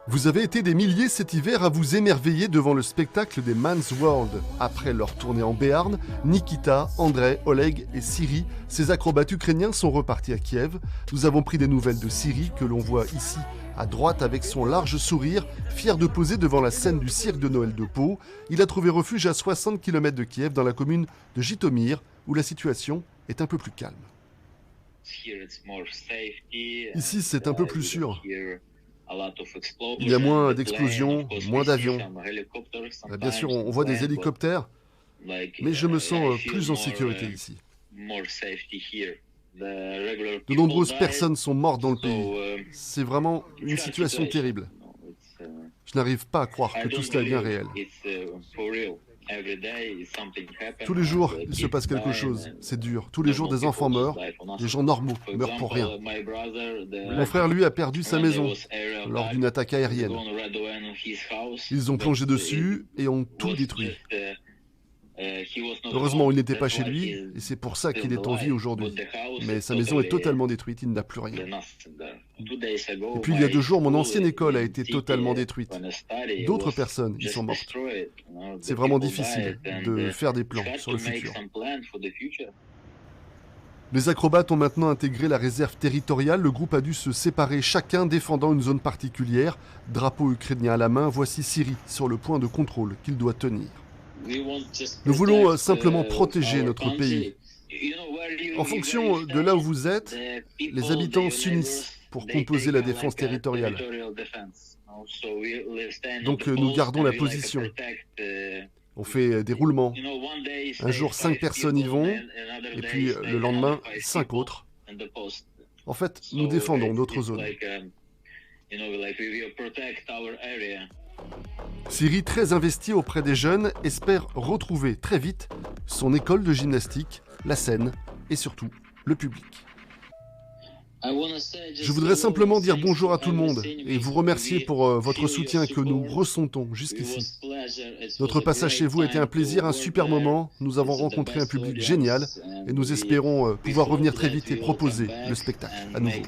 Vous avez été des milliers cet hiver à vous émerveiller devant le spectacle des Man's World. Après leur tournée en Béarn, Nikita, Andrei, Oleg et Siri, ces acrobates ukrainiens sont repartis à Kiev. Nous avons pris des nouvelles de Siri, que l'on voit ici à droite avec son large sourire, fier de poser devant la scène du cirque de Noël de Pau. Il a trouvé refuge à 60 km de Kiev, dans la commune de Jitomir, où la situation est un peu plus calme. Ici, c'est un peu plus sûr. Il y a moins d'explosions, moins d'avions. Bien sûr, on voit des hélicoptères, mais je me sens plus en sécurité ici. De nombreuses personnes sont mortes dans le pays. C'est vraiment une situation terrible. Je n'arrive pas à croire que tout cela est bien réel. Tous les jours, il se passe quelque chose. C'est dur. Tous les jours, des enfants meurent. Des gens normaux meurent pour rien. Mon frère, lui, a perdu sa maison lors d'une attaque aérienne. Ils ont plongé dessus et ont tout détruit. Heureusement, il n'était pas chez lui et c'est pour ça qu'il est en vie aujourd'hui. Mais sa maison est totalement détruite, il n'a plus rien. Et puis il y a 2 jours, mon ancienne école a été totalement détruite. D'autres personnes y sont mortes. C'est vraiment difficile de faire des plans sur le futur. Les acrobates ont maintenant intégré la réserve territoriale. Le groupe a dû se séparer, chacun défendant une zone particulière. Drapeau ukrainien à la main, voici Siri sur le point de contrôle qu'il doit tenir. Nous voulons simplement protéger notre pays. En fonction de là où vous êtes, les habitants s'unissent pour composer la défense territoriale. Donc nous gardons la position. On fait des roulements. Un jour, 5 personnes y vont, et puis le lendemain, 5 autres. En fait, nous défendons notre zone. Siri, très investi auprès des jeunes, espère retrouver très vite son école de gymnastique, la scène et surtout le public. Je voudrais simplement dire bonjour à tout le monde et vous remercier pour votre soutien que nous ressentons jusqu'ici. Notre passage chez vous a été un plaisir, un super moment. Nous avons rencontré un public génial et nous espérons pouvoir revenir très vite et proposer le spectacle à nouveau.